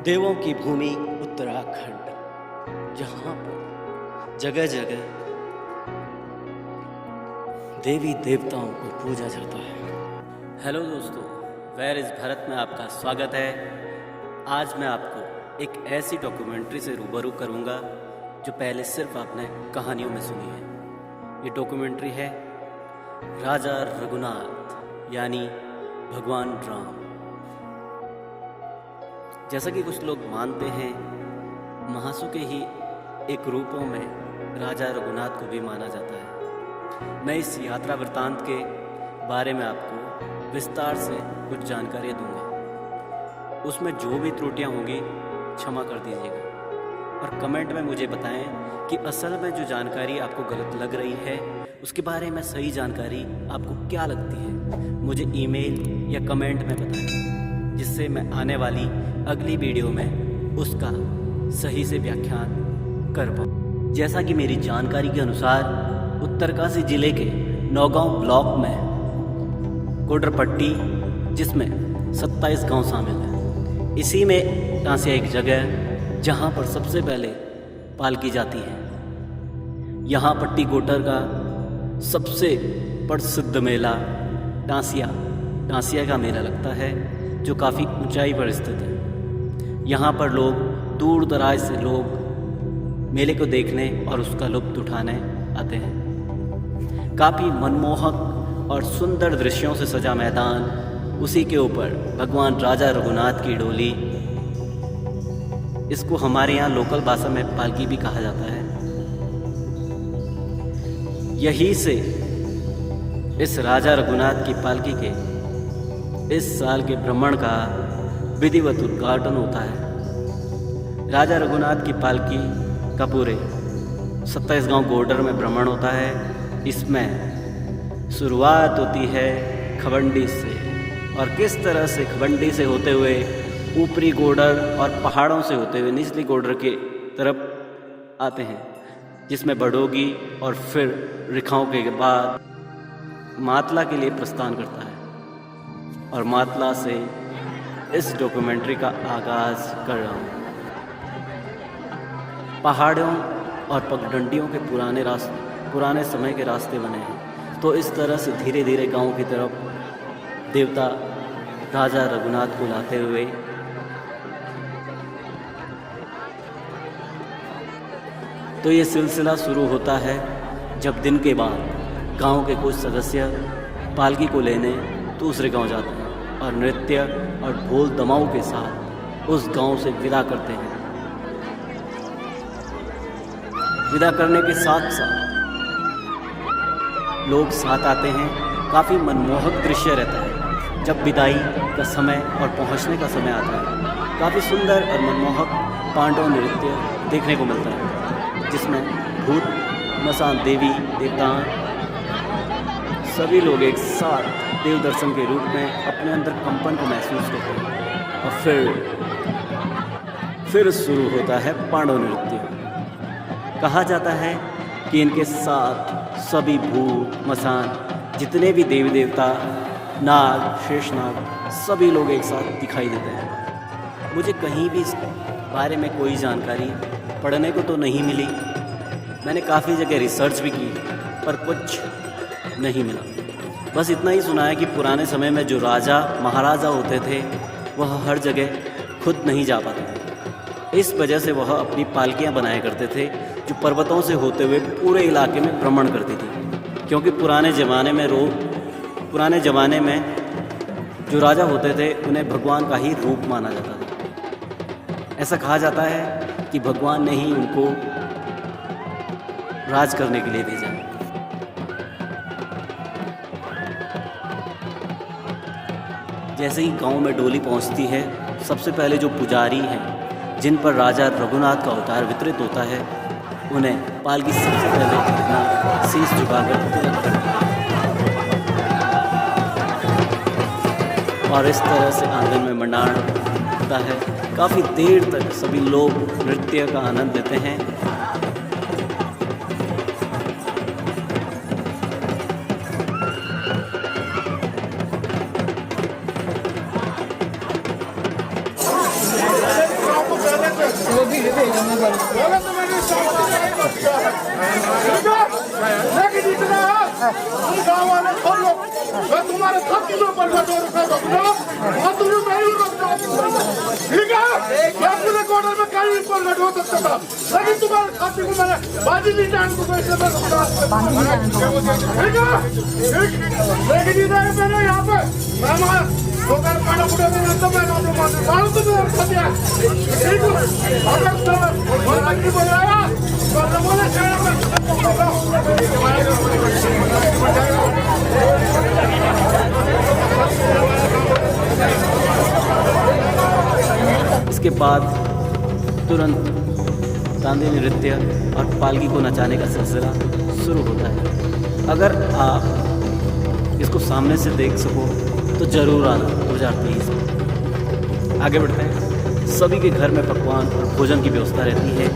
देवों की भूमि उत्तराखंड, जहाँ पर जगह जगह देवी देवताओं को पूजा जाता है। हेलो दोस्तों, वेयर इज़ भारत में आपका स्वागत है। आज मैं आपको एक ऐसी डॉक्यूमेंट्री से रूबरू करूँगा जो पहले सिर्फ आपने कहानियों में सुनी है। ये डॉक्यूमेंट्री है राजा रघुनाथ यानी भगवान राम। जैसा कि कुछ लोग मानते हैं, महासु के ही एक रूपों में राजा रघुनाथ को भी माना जाता है। मैं इस यात्रा वृत्तांत के बारे में आपको विस्तार से कुछ जानकारियाँ दूंगा। उसमें जो भी त्रुटियाँ होंगी क्षमा कर दीजिएगा और कमेंट में मुझे बताएं कि असल में जो जानकारी आपको गलत लग रही है उसके बारे में सही जानकारी आपको क्या लगती है। मुझे ईमेल या कमेंट में बताएं, जिससे मैं आने वाली अगली वीडियो में उसका सही से व्याख्यान कर पाऊँ। जैसा कि मेरी जानकारी के अनुसार उत्तरकाशी जिले के नौगांव ब्लॉक में कोडरपट्टी, जिसमें 27 गांव शामिल हैं, इसी में टांसिया एक जगह है जहां पर सबसे पहले पालकी जाती है। यहाँ पट्टी गोटर का सबसे प्रसिद्ध मेला टांसिया का मेला लगता है, जो काफ़ी ऊंचाई पर स्थित है। यहाँ पर लोग दूर दराज से लोग मेले को देखने और उसका लुत्फ़ उठाने आते हैं। काफ़ी मनमोहक और सुंदर दृश्यों से सजा मैदान, उसी के ऊपर भगवान राजा रघुनाथ की डोली, इसको हमारे यहाँ लोकल भाषा में पालकी भी कहा जाता है। यहीं से इस राजा रघुनाथ की पालकी के इस साल के भ्रमण का विधिवत उद्घाटन होता है। राजा रघुनाथ की पालकी का पूरे 27 गांव गोडर में भ्रमण होता है। इसमें शुरुआत होती है खवंडी से, और किस तरह से खवंडी से होते हुए ऊपरी गोडर और पहाड़ों से होते हुए निचली गोडर के तरफ आते हैं, जिसमें बडोगी और फिर रिखाओं के बाद मातला के लिए प्रस्थान करता है। और मातला से इस डॉक्यूमेंट्री का आगाज़ कर रहा हूँ। पहाड़ों और पगडंडियों के पुराने समय के रास्ते बने हैं, तो इस तरह से धीरे धीरे गांव की तरफ देवता राजा रघुनाथ को लाते हुए तो ये सिलसिला शुरू होता है जब दिन के बाद गांव के कुछ सदस्य पालकी को लेने दूसरे गांव जाते हैं और नृत्य और ढोल दमाऊ के साथ उस गांव से विदा करते हैं। विदा करने के साथ साथ लोग साथ आते हैं। काफ़ी मनमोहक दृश्य रहता है जब विदाई का समय और पहुंचने का समय आता है। काफ़ी सुंदर और मनमोहक पांडव नृत्य देखने को मिलता है, जिसमें भूत, मसान, देवी देवता सभी लोग एक साथ देव दर्शन के रूप में अपने अंदर कंपन को महसूस करते हैं। और फिर शुरू होता है पांडव नृत्य। कहा जाता है कि इनके साथ सभी भूत, मसान, जितने भी देवी देवता, नाग, शेषनाग, सभी लोग एक साथ दिखाई देते हैं। मुझे कहीं भी इस बारे में कोई जानकारी पढ़ने को तो नहीं मिली। मैंने काफ़ी जगह रिसर्च भी की, पर कुछ नहीं मिला। बस इतना ही सुना है कि पुराने समय में जो राजा महाराजा होते थे वह हर जगह खुद नहीं जा पाते थे। इस वजह से वह अपनी पालकियां बनाया करते थे, जो पर्वतों से होते हुए पूरे इलाके में भ्रमण करती थी। क्योंकि पुराने ज़माने में जो राजा होते थे उन्हें भगवान का ही रूप माना जाता था। ऐसा कहा जाता है कि भगवान ने ही उनको राज करने के लिए भेजा है। जैसे ही गांव में डोली पहुंचती है, सबसे पहले जो पुजारी हैं, जिन पर राजा रघुनाथ का अवतार वितरित होता है, उन्हें पालकी सबसे पहले अपना शीश झुकाकर तिलक करते हैं। और इस तरह से आंगन में मंडाण होता है। काफ़ी देर तक सभी लोग नृत्य का आनंद लेते हैं। मैं तुम्हारे सब चीजों पर ठीक है। मैं पूरे क्वार्टर में कहीं पर लड़ हो सकता था, लेकिन तुम्हारे साथी को मैंने बाजी नहीं जान को पैसे में ठीक है। लेकिन इधर मैंने यहाँ पे दोपहर पाना पुटे में तो मैं आप लोग मालूम तो मेरे साथी है ठीक है। अगर और बाकी बोलाया तो हम बोले शहर में इसके बाद तुरंत दांडी नृत्य और पालकी को नचाने का सिलसिला शुरू होता है। अगर आप इसको सामने से देख सको तो ज़रूर आना 2023 में। आगे बढ़ते हैं। सभी के घर में पकवान और भोजन की व्यवस्था रहती है।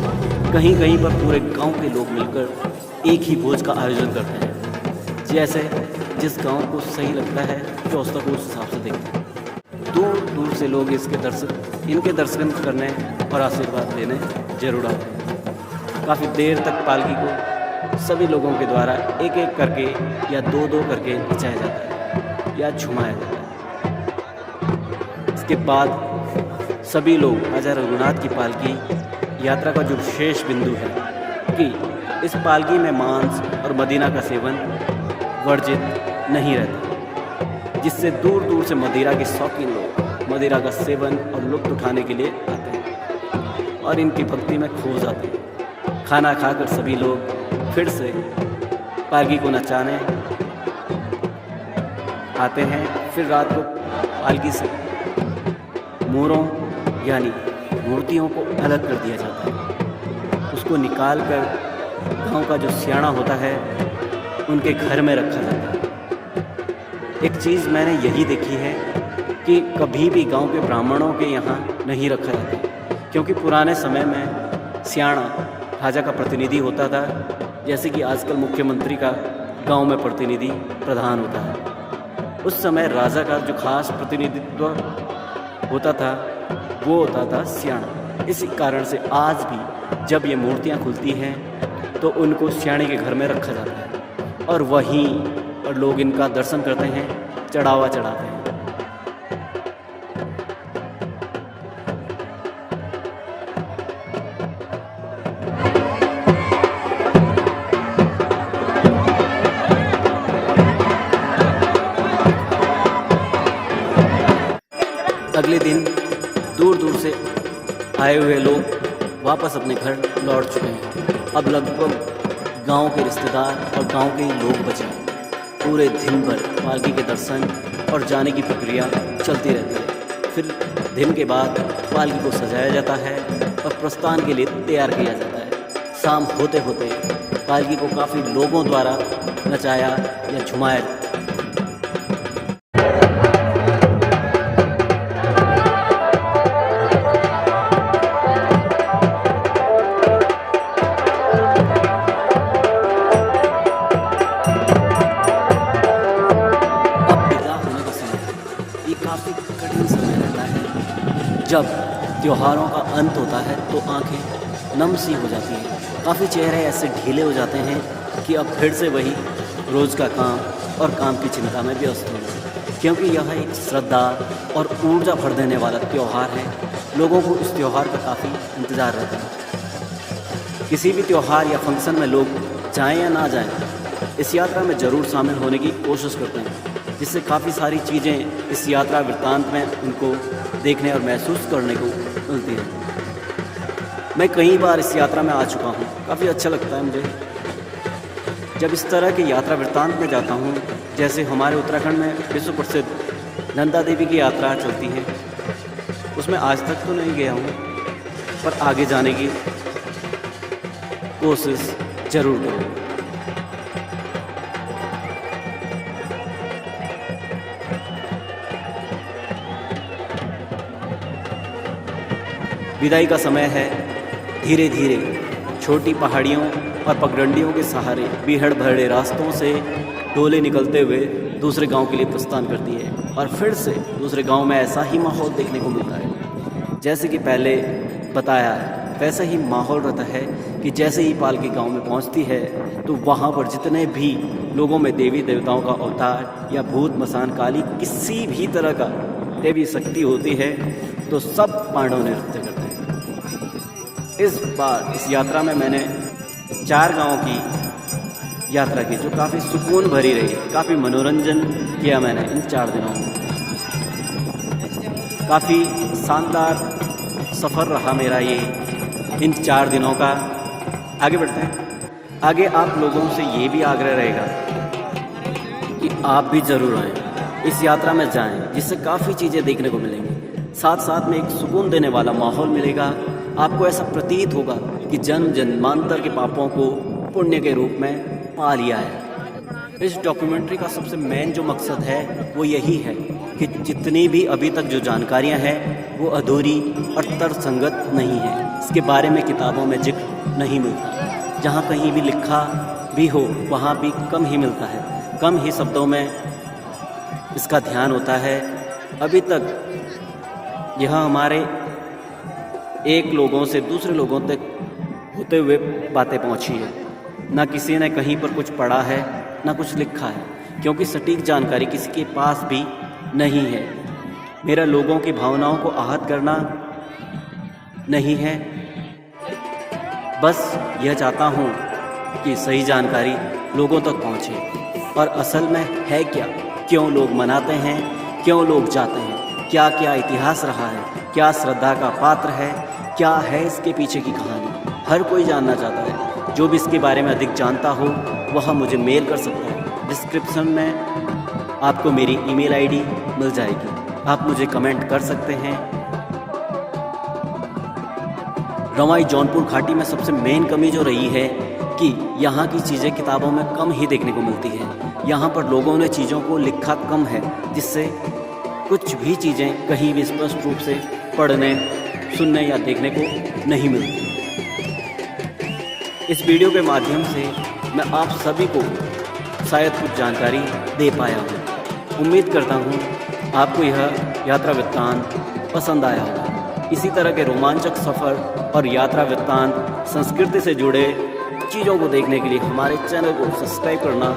कहीं कहीं पर पूरे गांव के लोग मिलकर एक ही भोज का आयोजन करते हैं। जैसे जिस गांव को सही लगता है व्यवस्था को उस हिसाब से देखते हैं। दूर दूर से लोग इनके दर्शन करने और आशीर्वाद लेने जरूर आते हैं। काफ़ी देर तक पालकी को सभी लोगों के द्वारा एक एक करके या दो दो करके नचाया जाता है या झुमाया जाता है। इसके बाद सभी लोग राजा रघुनाथ की पालकी यात्रा का जो विशेष बिंदु है कि इस पालकी में मांस और मदीना का सेवन वर्जित नहीं रहता, जिससे दूर दूर से मदिरा के शौकीन लोग मदिरा का सेवन और लुत्फ उठाने के लिए आते हैं और इनकी भक्ति में खो जाते हैं। खाना खाकर सभी लोग फिर से पालकी को नचाने आते हैं। फिर रात को पालकी से मोरों यानी मूर्तियों को अलग कर दिया जाता है। उसको निकाल कर गाँव का जो सियाना होता है उनके घर में रखा जाता है। एक चीज़ मैंने यही देखी है कि कभी भी गांव के ब्राह्मणों के यहाँ नहीं रखा जाता, क्योंकि पुराने समय में सियाना राजा का प्रतिनिधि होता था, जैसे कि आजकल मुख्यमंत्री का गांव में प्रतिनिधि प्रधान होता है। उस समय राजा का जो खास प्रतिनिधित्व होता था वो होता था सियाना। इसी कारण से आज भी जब ये मूर्तियाँ खुलती हैं तो उनको सियाने के घर में रखा जाता है और वहीं और लोग इनका दर्शन करते हैं, चढ़ावा चढ़ाते हैं। अगले दिन दूर दूर से आए हुए लोग वापस अपने घर लौट चुके हैं। अब लगभग गांव के रिश्तेदार और गांव के ही लोग बचे हैं। पूरे दिन भर पालकी के दर्शन और जाने की प्रक्रिया चलती रहती है। फिर दिन के बाद पालकी को सजाया जाता है और प्रस्थान के लिए तैयार किया जाता है। शाम होते होते पालकी को काफ़ी लोगों द्वारा नचाया या झुमाया जाता है। काफ़ी कठिन समय रहता है। जब त्योहारों का अंत होता है तो आंखें नम सी हो जाती हैं। काफ़ी चेहरे ऐसे ढीले हो जाते हैं कि अब फिर से वही रोज़ का काम और काम की चिंता में व्यस्त हो, क्योंकि यह एक श्रद्धा और ऊर्जा भर देने वाला त्यौहार है। लोगों को इस त्यौहार का काफ़ी इंतज़ार रहता है। किसी भी त्यौहार या फंक्शन में लोग जाएं या ना जाएं, इस यात्रा में ज़रूर शामिल होने की कोशिश करते हैं, जिससे काफ़ी सारी चीज़ें इस यात्रा वृत्तांत में उनको देखने और महसूस करने को मिलती हैं। मैं कई बार इस यात्रा में आ चुका हूँ, काफ़ी अच्छा लगता है मुझे जब इस तरह की यात्रा वृत्तांत में जाता हूँ। जैसे हमारे उत्तराखंड में विश्व प्रसिद्ध नंदा देवी की यात्रा चलती है, उसमें आज तक तो नहीं गया हूँ, पर आगे जाने की कोशिश ज़रूर करूँगा। विदाई का समय है। धीरे धीरे छोटी पहाड़ियों और पगडंडियों के सहारे भीड़ भरे रास्तों से डोले निकलते हुए दूसरे गांव के लिए प्रस्थान करती है और फिर से दूसरे गांव में ऐसा ही माहौल देखने को मिलता है। जैसे कि पहले बताया है वैसा ही माहौल रहता है कि जैसे ही पालकी गांव में पहुंचती है तो वहां पर जितने भी लोगों में देवी देवताओं का अवतार या भूत मसान काली किसी भी तरह का देवी शक्ति होती है तो सब पांडव नृत्य करते हैं। इस बार इस यात्रा में मैंने 4 गांवों की यात्रा की जो काफ़ी सुकून भरी रही, काफ़ी मनोरंजन किया मैंने इन 4 दिनों में। काफ़ी शानदार सफ़र रहा मेरा ये इन 4 दिनों का। आगे बढ़ते हैं। आगे आप लोगों से ये भी आग्रह रहेगा कि आप भी ज़रूर आएँ, इस यात्रा में जाएं, जिससे काफ़ी चीज़ें देखने को मिलेंगी। साथ साथ में एक सुकून देने वाला माहौल मिलेगा। आपको ऐसा प्रतीत होगा कि जन्म जन्मांतर के पापों को पुण्य के रूप में पा लिया है। इस डॉक्यूमेंट्री का सबसे मेन जो मकसद है वो यही है कि जितनी भी अभी तक जो जानकारियां हैं वो अधूरी और तर्कसंगत नहीं है। इसके बारे में किताबों में जिक्र नहीं मिलता। जहाँ कहीं भी लिखा भी हो वहाँ भी कम ही मिलता है, कम ही शब्दों में इसका ध्यान होता है। अभी तक यह हमारे एक लोगों से दूसरे लोगों तक होते हुए बातें पहुँची है। ना किसी ने कहीं पर कुछ पढ़ा है ना कुछ लिखा है, क्योंकि सटीक जानकारी किसी के पास भी नहीं है। मेरा लोगों की भावनाओं को आहत करना नहीं है, बस यह चाहता हूँ कि सही जानकारी लोगों तक पहुँचे। और असल में है क्या, क्यों लोग मनाते हैं, क्यों लोग जाते हैं, क्या क्या इतिहास रहा है, क्या श्रद्धा का पात्र है, क्या है इसके पीछे की कहानी, हर कोई जानना चाहता है। जो भी इसके बारे में अधिक जानता हो वह मुझे मेल कर सकता है। डिस्क्रिप्शन में आपको मेरी ईमेल आईडी मिल जाएगी, आप मुझे कमेंट कर सकते हैं। रवाई जौनपुर घाटी में सबसे मेन कमी जो रही है कि यहाँ की चीज़ें किताबों में कम ही देखने को मिलती है। यहाँ पर लोगों ने चीज़ों को लिखा कम है, जिससे कुछ भी चीज़ें कहीं भी स्पष्ट रूप से पढ़ने, सुनने या देखने को नहीं मिलती। इस वीडियो के माध्यम से मैं आप सभी को शायद कुछ जानकारी दे पाया हूँ। उम्मीद करता हूँ आपको यह यात्रा वृत्तांत पसंद आया होगा। इसी तरह के रोमांचक सफ़र और यात्रा वृत्तांत, संस्कृति से जुड़े चीज़ों को देखने के लिए हमारे चैनल को सब्सक्राइब करना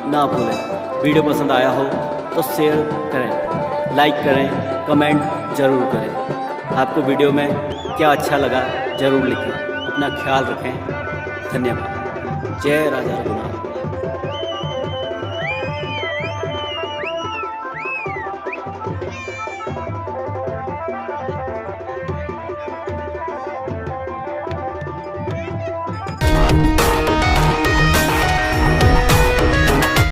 ना भूलें। वीडियो पसंद आया हो तो शेयर करें, लाइक करें, कमेंट ज़रूर करें। आपको वीडियो में क्या अच्छा लगा ज़रूर लिखें। अपना ख्याल रखें। धन्यवाद। जय राजा रघुनाथ।